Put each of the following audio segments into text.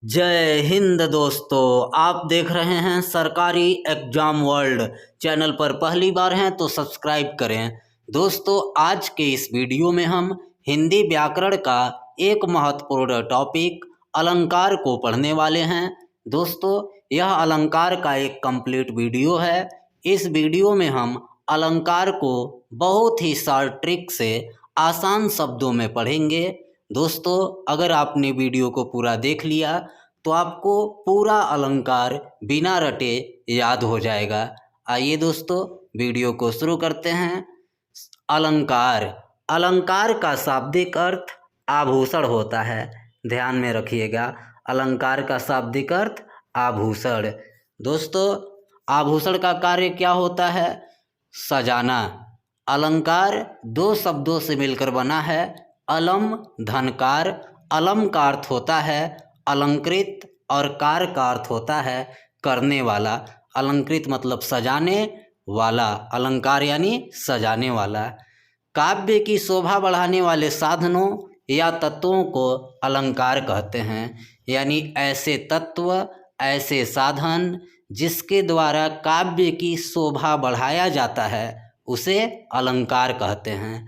जय हिंद दोस्तों, आप देख रहे हैं सरकारी एग्जाम वर्ल्ड। चैनल पर पहली बार हैं तो सब्सक्राइब करें। दोस्तों, आज के इस वीडियो में हम हिंदी व्याकरण का एक महत्वपूर्ण टॉपिक अलंकार को पढ़ने वाले हैं। दोस्तों, यह अलंकार का एक कंप्लीट वीडियो है। इस वीडियो में हम अलंकार को बहुत ही शॉर्ट ट्रिक से आसान शब्दों में पढ़ेंगे। दोस्तों, अगर आपने वीडियो को पूरा देख लिया तो आपको पूरा अलंकार बिना रटे याद हो जाएगा। आइए दोस्तों, वीडियो को शुरू करते हैं। अलंकार अलंकार का शाब्दिक अर्थ आभूषण होता है। ध्यान में रखिएगा, अलंकार का शाब्दिक अर्थ आभूषण। दोस्तों, आभूषण का कार्य क्या होता है? सजाना। अलंकार दो शब्दों से मिलकर बना है, अलम धनकार। अलम का अर्थ होता है अलंकृत और कार का अर्थ होता है करने वाला। अलंकृत मतलब सजाने वाला, अलंकार यानी सजाने वाला। काव्य की शोभा बढ़ाने वाले साधनों या तत्वों को अलंकार कहते हैं, यानी ऐसे तत्व, ऐसे साधन जिसके द्वारा काव्य की शोभा बढ़ाया जाता है उसे अलंकार कहते हैं।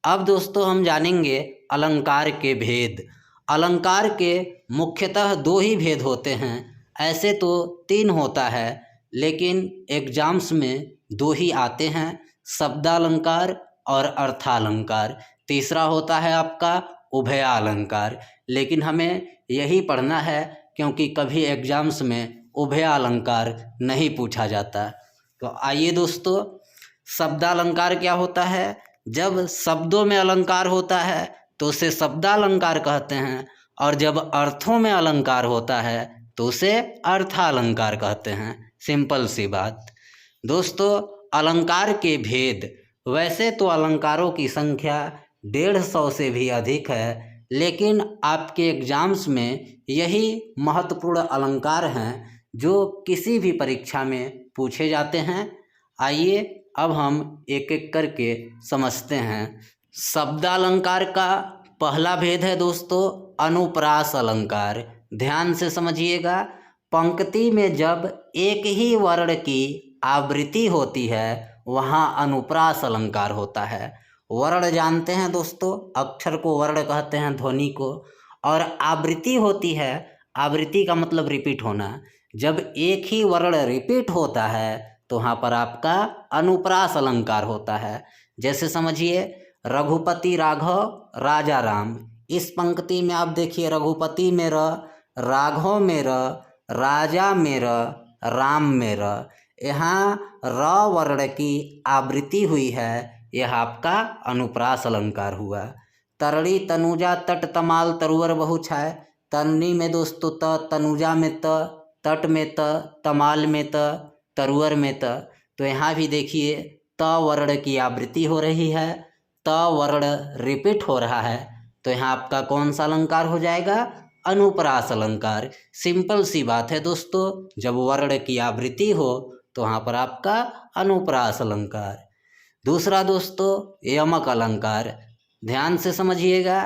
अब दोस्तों, हम जानेंगे अलंकार के भेद। अलंकार के मुख्यतः दो ही भेद होते हैं। ऐसे तो तीन होता है, लेकिन एग्जाम्स में दो ही आते हैं, शब्दालंकार और अर्थालंकार। तीसरा होता है आपका उभयालंकार, लेकिन हमें यही पढ़ना है क्योंकि कभी एग्जाम्स में उभयालंकार नहीं पूछा जाता। तो आइए दोस्तों, शब्दालंकार क्या होता है? जब शब्दों में अलंकार होता है तो उसे शब्दालंकार कहते हैं, और जब अर्थों में अलंकार होता है तो उसे अर्थालंकार कहते हैं। सिंपल सी बात। दोस्तों, अलंकार के भेद। वैसे तो अलंकारों की संख्या 150 से भी अधिक है, लेकिन आपके एग्जाम्स में यही महत्वपूर्ण अलंकार हैं जो किसी भी परीक्षा में पूछे जाते हैं। आइए अब हम एक एक करके समझते हैं। शब्दालंकार का पहला भेद है दोस्तों अनुप्रास अलंकार। ध्यान से समझिएगा। पंक्ति में जब एक ही वर्ण की आवृत्ति होती है वहाँ अनुप्रास अलंकार होता है। वर्ण जानते हैं दोस्तों, अक्षर को वर्ण कहते हैं, ध्वनि को। और आवृत्ति होती है, आवृत्ति का मतलब रिपीट होना। जब एक ही वर्ण रिपीट होता है तो वहाँ पर आपका अनुप्रास अलंकार होता है। जैसे समझिए, रघुपति राघव राजा राम। इस पंक्ति में आप देखिए, रघुपति में र, राघव में र, राजा में र, राम में र। यहाँ र वर्ण की आवृत्ति हुई है, यह आपका अनुप्रास अलंकार हुआ। तरणी तनुजा तट तमाल तरुवर बहुछाय। तरणी में दोस्तों त, तनुजा में त, तट में त, तमाल में त, तरुवर में त। तो यहाँ भी देखिए, त वर्ण की आवृत्ति हो रही है, त वर्ण रिपीट हो रहा है, तो यहाँ आपका कौन सा अलंकार हो जाएगा? अनुप्रास अलंकार। सिंपल सी बात है दोस्तों, जब वर्ण की आवृत्ति हो तो वहाँ पर आपका अनुप्रास अलंकार। दूसरा दोस्तों यमक अलंकार। ध्यान से समझिएगा।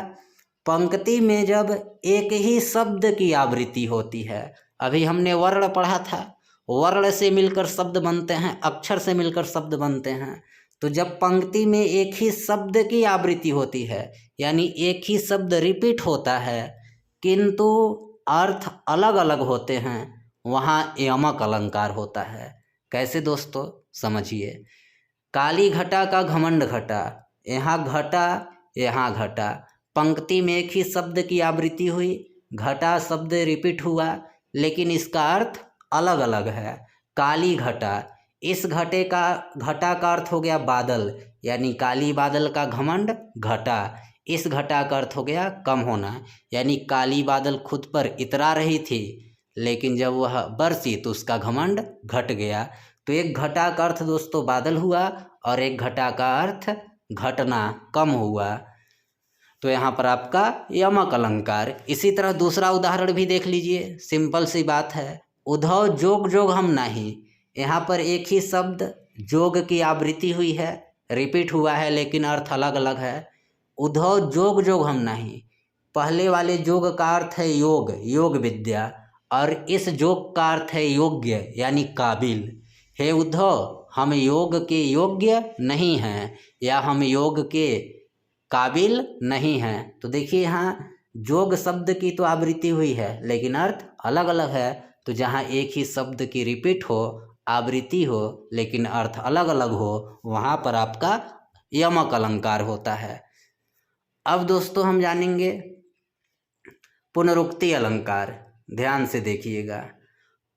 पंक्ति में जब एक ही शब्द की आवृत्ति होती है, अभी हमने वर्ण पढ़ा था, वर्ण से मिलकर शब्द बनते हैं, अक्षर से मिलकर शब्द बनते हैं। तो जब पंक्ति में एक ही शब्द की आवृत्ति होती है, यानी एक ही शब्द रिपीट होता है किंतु अर्थ अलग अलग होते हैं, वहाँ यमक अलंकार होता है। कैसे दोस्तों? समझिए। काली घटा का घमंड घटा। यहाँ घटा, यहाँ घटा। पंक्ति में एक ही शब्द की आवृत्ति हुई, घटा शब्द रिपीट हुआ, लेकिन इसका अर्थ अलग अलग है। काली घटा, इस घटे का, घटा का अर्थ हो गया बादल, यानी काली बादल का घमंड घटा। इस घटा का अर्थ हो गया कम होना, यानी काली बादल खुद पर इतरा रही थी, लेकिन जब वह बरसी तो उसका घमंड घट गया। तो एक घटा का अर्थ दोस्तों बादल हुआ, और एक घटा का अर्थ घटना, कम हुआ। तो यहाँ पर आपका यमक अलंकार। इसी तरह दूसरा उदाहरण भी देख लीजिए, सिंपल सी बात है। उधव जोग जोग हम नाही। यहाँ पर एक ही शब्द जोग की आवृत्ति हुई है, रिपीट हुआ है, लेकिन अर्थ अलग अलग है। उधव जोग जोग हम नाही। पहले वाले जोग का अर्थ है योग, योग विद्या, और इस जोग का अर्थ है योग्य यानी काबिल। हे उद्धव, हम योग के योग्य नहीं हैं या हम योग के काबिल नहीं हैं। तो देखिए यहाँ जोग शब्द की तो आवृत्ति हुई है लेकिन अर्थ अलग अलग है। तो जहाँ एक ही शब्द की रिपीट हो, आवृत्ति हो, लेकिन अर्थ अलग अलग हो, वहाँ पर आपका यमक अलंकार होता है। अब दोस्तों हम जानेंगे पुनरुक्ति अलंकार। ध्यान से देखिएगा,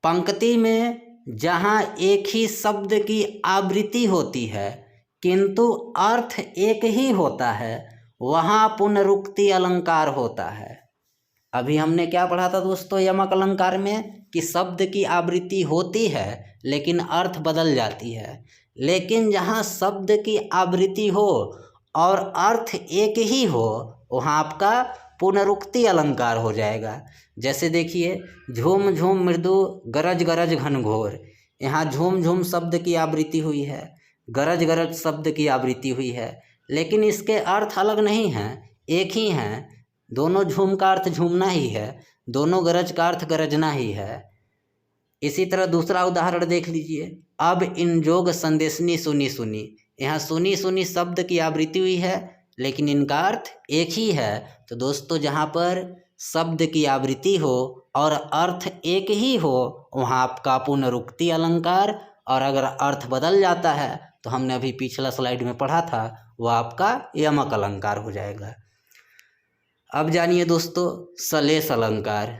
पंक्ति में जहाँ एक ही शब्द की आवृत्ति होती है किंतु अर्थ एक ही होता है, वहाँ पुनरुक्ति अलंकार होता है। अभी हमने क्या पढ़ा था दोस्तों यमक अलंकार में, कि शब्द की आवृत्ति होती है लेकिन अर्थ बदल जाती है। लेकिन जहाँ शब्द की आवृत्ति हो और अर्थ एक ही हो, वहाँ आपका पुनरुक्ति अलंकार हो जाएगा। जैसे देखिए, झूम झूम मृदु गरज गरज घनघोर, यहाँ झूम झूम शब्द की आवृत्ति हुई है, गरज गरज शब्द की आवृत्ति हुई है, लेकिन इसके अर्थ अलग नहीं हैं, एक ही हैं। दोनों झूम का अर्थ झूमना ही है, दोनों गरज का अर्थ गरजना ही है। इसी तरह दूसरा उदाहरण देख लीजिए, अब इन जोग संदेशनी सुनी सुनी, यहाँ सुनी सुनी शब्द की आवृत्ति हुई है लेकिन इनका अर्थ एक ही है। तो दोस्तों जहाँ पर शब्द की आवृत्ति हो और अर्थ एक ही हो, वहाँ आपका पुनरुक्ति अलंकार, और अगर अर्थ बदल जाता है तो हमने अभी पिछला स्लाइड में पढ़ा था, वह आपका यमक अलंकार हो जाएगा। अब जानिए दोस्तों सलेश अलंकार।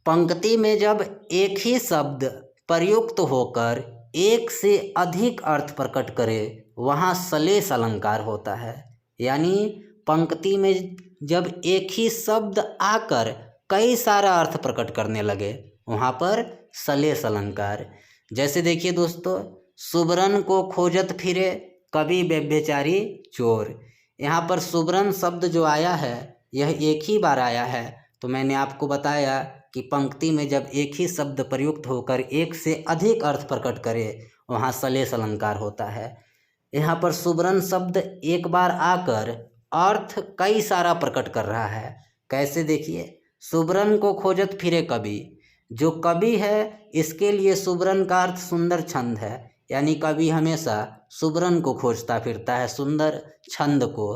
पंक्ति में जब एक ही शब्द प्रयुक्त होकर एक से अधिक अर्थ प्रकट करे, वहाँ सलेश अलंकार होता है। यानी पंक्ति में जब एक ही शब्द आकर कई सारा अर्थ प्रकट करने लगे, वहाँ पर सलेश अलंकार। जैसे देखिए दोस्तों, सुबरन को खोजत फिरे कभी व्यभिचारी चोर, यहाँ पर सुबरन शब्द जो आया है यह एक ही बार आया है। तो मैंने आपको बताया कि पंक्ति में जब एक ही शब्द प्रयुक्त होकर एक से अधिक अर्थ प्रकट करे, वहाँ सलेश अलंकार होता है। यहाँ पर सुबरन शब्द एक बार आकर अर्थ कई सारा प्रकट कर रहा है। कैसे देखिए, सुबरन को खोजत फिरे कवि, जो कवि है इसके लिए सुबरन का अर्थ सुंदर छंद है, यानी कवि हमेशा सुबरन को खोजता फिरता है, सुंदर छंद को।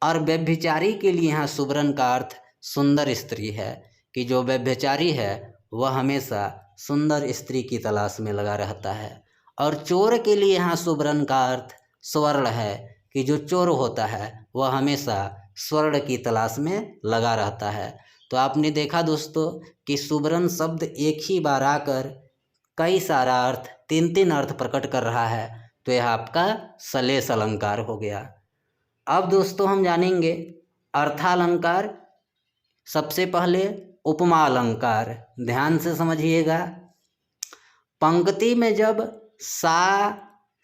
और व्यभिचारी के लिए यहाँ सुबरन का अर्थ सुंदर स्त्री है, कि जो व्यभिचारी है वह हमेशा सुंदर स्त्री की तलाश में लगा रहता है। और चोर के लिए यहाँ सुबरन का अर्थ स्वर्ण है, कि जो चोर होता है वह हमेशा स्वर्ण की तलाश में लगा रहता है। तो आपने देखा दोस्तों कि सुबरन शब्द एक ही बार आकर कई सारा अर्थ, तीन तीन अर्थ प्रकट कर रहा है, तो यह आपका सलेश अलंकार हो गया। अब दोस्तों हम जानेंगे अर्थालंकार। सबसे पहले उपमा अलंकार। ध्यान से समझिएगा, पंक्ति में जब सा,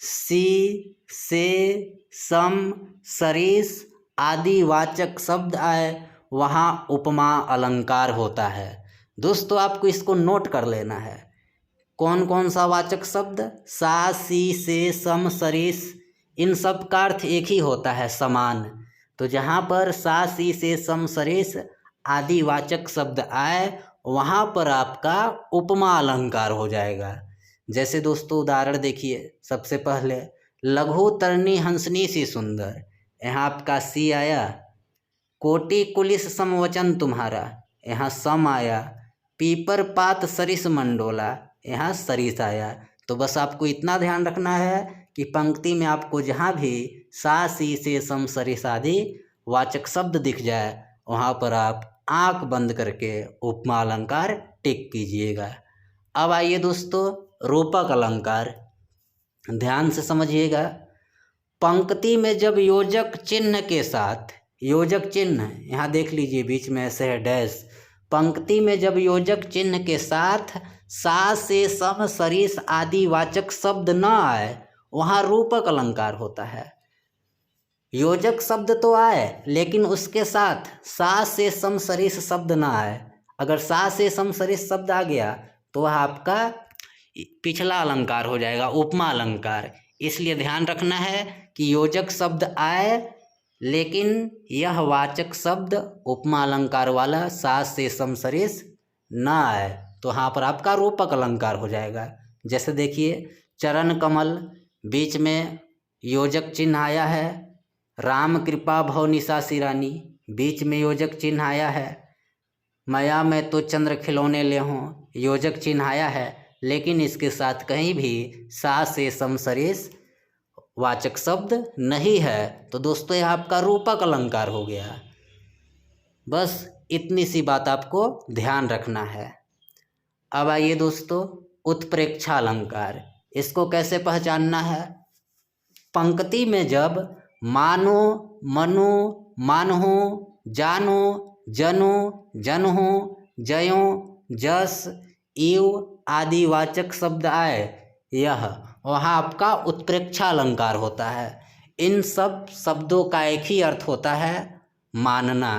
सी, से, सम, सरिस आदि वाचक शब्द आए, वहाँ उपमा अलंकार होता है। दोस्तों आपको इसको नोट कर लेना है, कौन कौन सा वाचक शब्द, सा, सी, से, सम, सरिस, इन सब का अर्थ एक ही होता है, समान। तो जहाँ पर सा, सी, से, सम, सरिस आदि वाचक शब्द आए, वहाँ पर आपका उपमा अलंकार हो जाएगा। जैसे दोस्तों उदाहरण देखिए, सबसे पहले लघु तरनी हंसनी सी सुंदर, यहाँ आपका सी आया। कोटि कुलिस समवचन तुम्हारा, यहाँ सम आया। पीपर पात सरिस मंडोला, यहाँ सरिस आया। तो बस आपको इतना ध्यान रखना है कि पंक्ति में आपको जहाँ भी सा, सी, से, सम, सरिस आदि वाचक शब्द दिख जाए, वहाँ पर आप आंख बंद करके उपमा अलंकार टिक कीजिएगा। अब आइए दोस्तों रूपक अलंकार। ध्यान से समझिएगा, पंक्ति में जब योजक चिन्ह के साथ, योजक चिन्ह यहाँ देख लीजिए बीच में ऐसे है डैश, पंक्ति में जब योजक चिन्ह के साथ सा, से, सम, सरिस आदि वाचक शब्द न आए, वहाँ रूपक अलंकार होता है। योजक शब्द तो आए लेकिन उसके साथ सा, से, सम, सरिस शब्द ना आए। अगर सा, से, सम, सरिस शब्द आ गया तो वह आपका पिछला अलंकार हो जाएगा, उपमा अलंकार। इसलिए ध्यान रखना है कि योजक शब्द आए लेकिन यह वाचक शब्द उपमा अलंकार वाला सास से सम सरिस न आए तो वहाँ पर आपका रूपक अलंकार हो जाएगा। जैसे देखिए, चरण कमल बीच में योजक चिन्ह आया है, राम कृपा भव निशा सिरानी बीच में योजक चिन्ह आया है, माया में तो चंद्र खिलौने ले हों योजक चिन्ह आया है, लेकिन इसके साथ कहीं भी सा से सम सरिस वाचक शब्द नहीं है। तो दोस्तों यह आपका रूपक अलंकार हो गया। बस इतनी सी बात आपको ध्यान रखना है। अब आइए दोस्तों, उत्प्रेक्षा अलंकार, इसको कैसे पहचानना है। पंक्ति में जब मानो, मनो, मानहो, जानो, जनो, जनहो, जयो, जस, इव आदि वाचक शब्द आए, यह वहाँ आपका उत्प्रेक्षा अलंकार होता है। इन सब शब्दों का एक ही अर्थ होता है, मानना।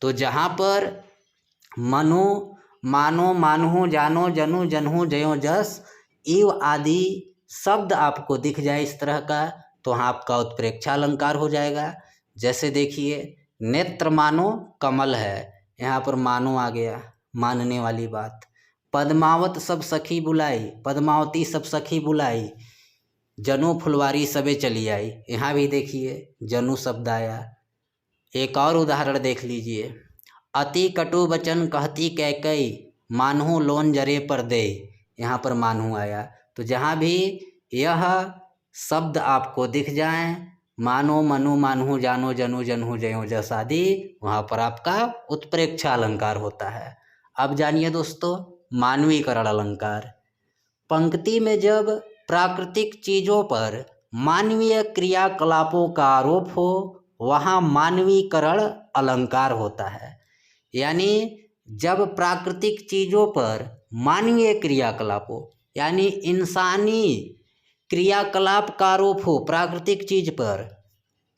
तो जहाँ पर मनो, मानो, मानहो, जानो, जनो, जनहो, जयो, जस, इव आदि शब्द आपको दिख जाए इस तरह का, तो वहाँ आपका उत्प्रेक्षा अलंकार हो जाएगा। जैसे देखिए, नेत्र मानो कमल है, यहाँ पर मानो आ गया, मानने वाली बात। पद्मावत सब सखी बुलाई, पद्मावती सब सखी बुलाई, जनु फुलवारी सबे चली आई, यहाँ भी देखिए जनु शब्द आया। एक और उदाहरण देख लीजिए, अति कटु वचन कहती कैकई, मानहु लोन जरे पर दे, यहाँ पर मानहु आया। तो जहाँ भी यह शब्द आपको दिख जाएं, मानो, मनु, मानहु, जानो, जनु, जनहु, जयो, जस आदि, वहाँ पर आपका उत्प्रेक्षा अलंकार होता है। अब जानिए दोस्तों, मानवीकरण अलंकार। पंक्ति में जब प्राकृतिक चीज़ों पर मानवीय क्रियाकलापों का आरोप हो, वहाँ मानवीकरण अलंकार होता है। यानी जब प्राकृतिक चीज़ों पर मानवीय क्रियाकलापों यानी इंसानी क्रियाकलाप का आरोप हो प्राकृतिक चीज पर,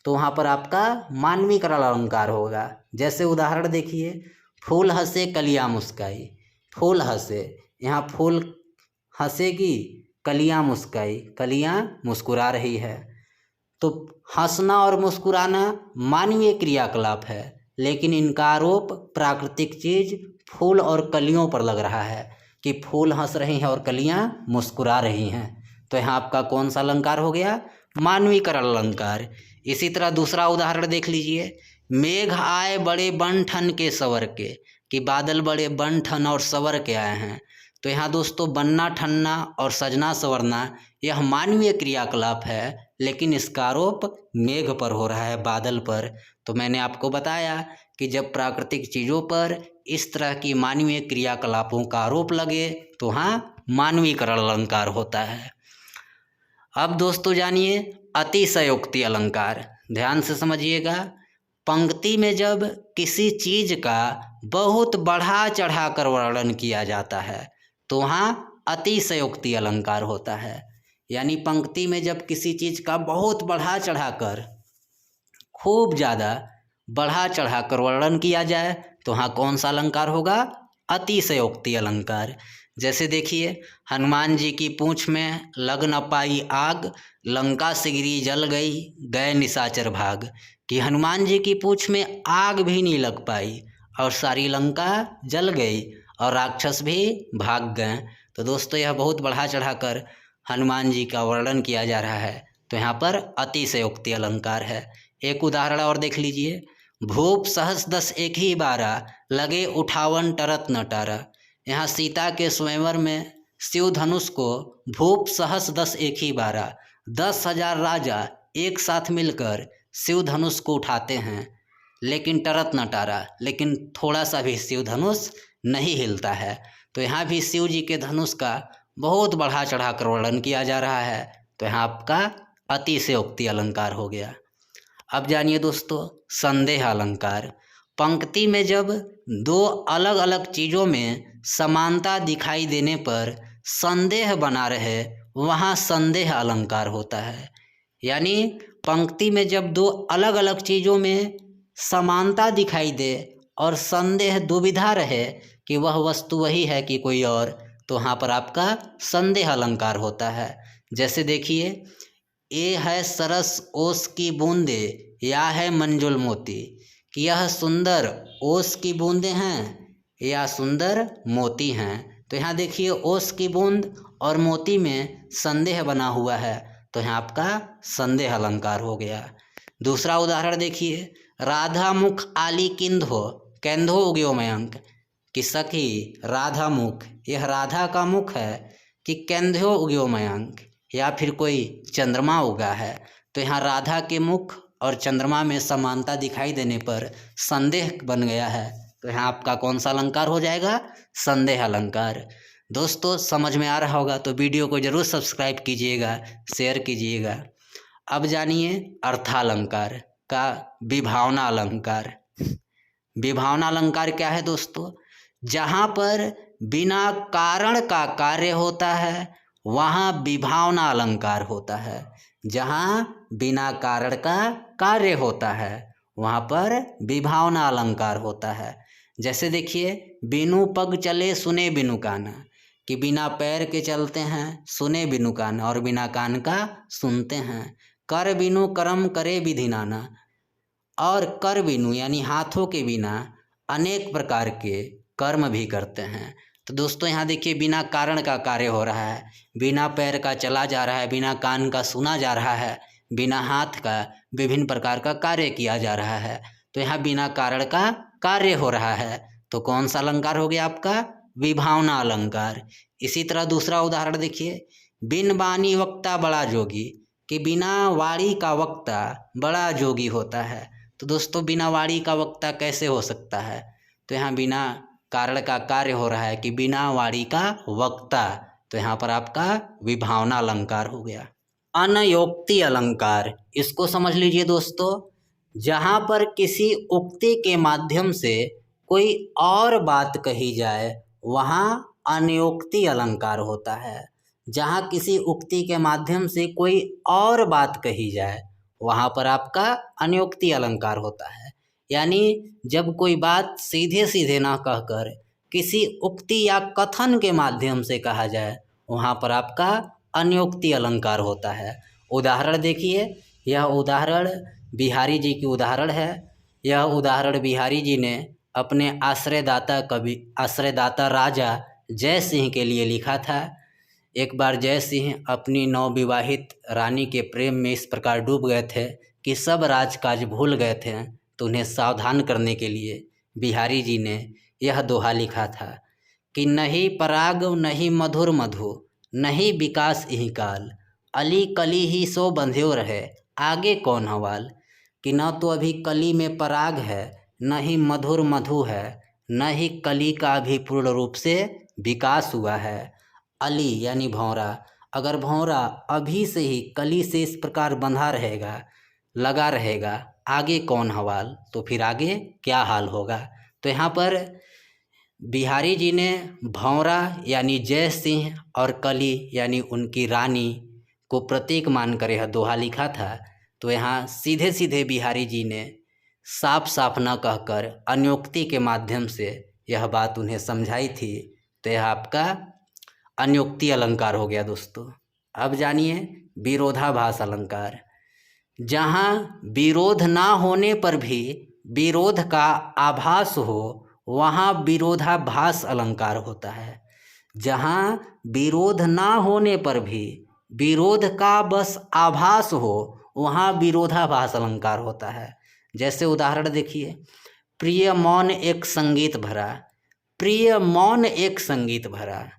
तो वहाँ पर आपका मानवीकरण अलंकार होगा। जैसे उदाहरण देखिए, फूल हंसे कलियाँ मुस्काई, फूल हंसे, यहाँ फूल हंसेगी, कलियाँ मुस्काई, कलियाँ मुस्कुरा रही है। तो हंसना और मुस्कुराना मानवीय क्रियाकलाप है, लेकिन इनका आरोप प्राकृतिक चीज फूल और कलियों पर लग रहा है कि फूल हंस रही हैं और कलियाँ मुस्कुरा रही हैं। तो यहाँ आपका कौन सा अलंकार हो गया, मानवीकरण अलंकार। इसी तरह दूसरा उदाहरण देख लीजिए, मेघ आए बड़े बन ठन के सवर के, कि बादल बड़े बन ठन और सवर के आए हैं। तो यहाँ दोस्तों बनना, ठनना और सजना संवरना यह मानवीय क्रियाकलाप है, लेकिन इसका आरोप मेघ पर हो रहा है, बादल पर। तो मैंने आपको बताया कि जब प्राकृतिक चीज़ों पर इस तरह की मानवीय क्रियाकलापों का आरोप लगे तो हाँ मानवीकरण अलंकार होता है। अब दोस्तों जानिए अतिशयोक्ति अलंकार, ध्यान से समझिएगा। पंक्ति में जब किसी चीज का बहुत बढ़ा चढ़ाकर वर्णन किया जाता है तो वहाँ अतिशयोक्ति अलंकार होता है। यानी पंक्ति में जब किसी चीज का बहुत बढ़ा चढ़ाकर, खूब ज़्यादा बढ़ा चढ़ाकर वर्णन किया जाए तो वहाँ कौन सा अलंकार होगा, अतिशयोक्ति अलंकार। जैसे देखिए, हनुमान जी की पूंछ में लग न पाई आग, लंका से गिरी जल गई, गए निशाचर भाग, कि हनुमान जी की पूंछ में आग भी नहीं लग पाई और सारी लंका जल गई और राक्षस भी भाग गए। तो दोस्तों यह बहुत बढ़ा चढ़ाकर हनुमान जी का वर्णन किया जा रहा है, तो यहाँ पर अतिशयोक्ति अलंकार है। एक उदाहरण और देख लीजिए, भूप सहस दस एक ही बारा, लगे उठावन टरत न टारा। यहाँ सीता के स्वयंवर में शिव धनुष को भूप सहस दस एक ही बारा, 10,000 राजा एक साथ मिलकर शिव धनुष को उठाते हैं, लेकिन टरत न टारा, लेकिन थोड़ा सा भी शिव धनुष नहीं हिलता है। तो यहाँ भी शिव जी के धनुष का बहुत बढ़ा चढ़ाकर वर्णन किया जा रहा है, तो यहाँ आपका अतिशयोक्ति अलंकार हो गया। अब जानिए दोस्तों संदेह अलंकार। पंक्ति में जब दो अलग अलग चीज़ों में समानता दिखाई देने पर संदेह बना रहे, वहाँ संदेह अलंकार होता है। यानी पंक्ति में जब दो अलग अलग चीज़ों में समानता दिखाई दे और संदेह दुविधा रहे कि वह वस्तु वही है कि कोई और, तो वहाँ पर आपका संदेह अलंकार होता है। जैसे देखिए, ये है सरस ओस की बूंदे या है मंजुल मोती, कि यह सुंदर ओस की बूंदें हैं या सुंदर मोती हैं। तो यहाँ देखिए ओस की बूंद और मोती में संदेह बना हुआ है, तो यहाँ आपका संदेह अलंकार हो गया। दूसरा उदाहरण देखिए, राधा मुख आली किंधो कैंधो उग्यो मयंक, कि सखी राधा मुख, यह राधा का मुख है कि कैंधो उग्यो मयंक, या फिर कोई चंद्रमा उगा है। तो यहाँ राधा के मुख और चंद्रमा में समानता दिखाई देने पर संदेह बन गया है, तो यहाँ आपका कौन सा अलंकार हो जाएगा? संदेह अलंकार। दोस्तों समझ में आ रहा होगा तो वीडियो को जरूर सब्सक्राइब कीजिएगा, शेयर कीजिएगा। अब जानिए अर्थालंकार का विभावना अलंकार। विभावना अलंकार क्या है दोस्तों? जहाँ पर बिना कारण का कार्य होता है वहाँ विभावना अलंकार होता है। जहाँ बिना कारण का कार्य होता है वहाँ पर विभावना अलंकार होता है। जैसे देखिए, बिनु पग चले सुने बिनु काना, कि बिना पैर के चलते हैं सुने बिनु कान, और बिना कान का सुनते हैं। कर बिनु कर्म करे विधि नाना, और कर बिनु यानी हाथों के बिना अनेक प्रकार के कर्म भी करते हैं। तो दोस्तों यहाँ देखिए बिना कारण का कार्य हो रहा है, बिना पैर का चला जा रहा है, बिना कान का सुना जा रहा है, बिना हाथ का विभिन्न प्रकार का कार्य किया जा रहा है। तो यहाँ बिना कारण का कार्य हो रहा है, तो कौन सा अलंकार हो गया आपका? विभावना अलंकार। इसी तरह दूसरा उदाहरण देखिए, बिन बानी वक्ता बड़ा जोगी, कि बिना वाणी का वक्ता बड़ा जोगी होता है। तो दोस्तों बिना वाणी का वक्ता कैसे हो सकता है? तो यहाँ बिना कारण का कार्य हो रहा है कि बिना वाणी का वक्ता, तो यहाँ पर आपका विभावना अलंकार हो गया। अनयोक्ति अलंकार, इसको समझ लीजिए दोस्तों। जहाँ पर किसी उक्ति के माध्यम से कोई और बात कही जाए वहाँ अनयोक्ति अलंकार होता है। जहाँ किसी उक्ति के माध्यम से कोई और बात कही जाए वहाँ पर आपका अनयोक्ति अलंकार होता है। यानी जब कोई बात सीधे सीधे ना कहकर किसी उक्ति या कथन के माध्यम से कहा जाए वहाँ पर आपका अनयोक्ति अलंकार होता है। उदाहरण देखिए, यह उदाहरण बिहारी जी की उदाहरण है। यह उदाहरण बिहारी जी ने अपने आश्रयदाता राजा जय सिंह के लिए लिखा था। एक बार जय सिंह अपनी नवविवाहित रानी के प्रेम में इस प्रकार डूब गए थे कि सब राजकाज भूल गए थे। तो उन्हें सावधान करने के लिए बिहारी जी ने यह दोहा लिखा था कि नहीं पराग नहीं मधुर मधु, नहीं विकास यही काल, अली कली ही सो बंध्यो रहे आगे कौन हवाल। कि न तो अभी कली में पराग है, न ही मधुर मधु है, न ही कली का अभी पूर्ण रूप से विकास हुआ है। अली यानी भौरा, अगर भौरा अभी से ही कली से इस प्रकार बंधा रहेगा, लगा रहेगा, आगे कौन हवाल, तो फिर आगे क्या हाल होगा। तो यहाँ पर बिहारी जी ने भौरा यानी जय सिंह और कली यानी उनकी रानी को प्रतीक मानकर यह दोहा लिखा था। तो यहाँ सीधे सीधे बिहारी जी ने साफ साफ न कहकर अनयोक्ति के माध्यम से यह बात उन्हें समझाई थी। तो यह आपका अनयोक्ति अलंकार हो गया दोस्तों। अब जानिए विरोधाभास अलंकार। जहाँ विरोध ना होने पर भी विरोध का आभास हो वहाँ विरोधाभास अलंकार होता है। जहाँ विरोध ना होने पर भी विरोध का बस आभास हो वहाँ विरोधाभास अलंकार होता है। जैसे उदाहरण देखिए, प्रिय मौन एक संगीत भरा, प्रिय मौन एक संगीत भरा।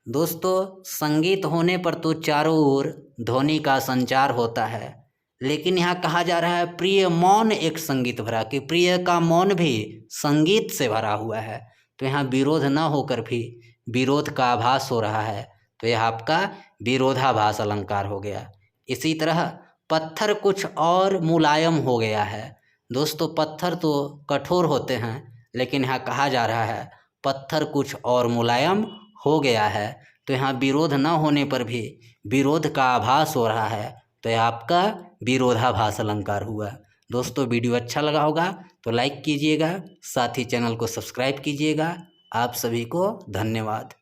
दोस्तों संगीत होने पर तो चारों ओर ध्वनि का संचार होता है, लेकिन यहाँ कहा जा रहा है प्रिय मौन एक संगीत भरा, कि प्रिय का मौन भी संगीत से भरा हुआ है। तो यहाँ विरोध न होकर भी विरोध का आभास हो रहा है, तो यह आपका विरोधाभास अलंकार हो गया। इसी तरह पत्थर कुछ और मुलायम हो गया है। दोस्तों पत्थर तो कठोर होते हैं, लेकिन यहाँ कहा जा रहा है पत्थर कुछ और मुलायम हो गया है। तो यहाँ विरोध न होने पर भी विरोध का आभास हो रहा है, तो यह आपका विरोधाभास अलंकार हुआ। दोस्तों वीडियो अच्छा लगा होगा तो लाइक कीजिएगा, साथ ही चैनल को सब्सक्राइब कीजिएगा। आप सभी को धन्यवाद।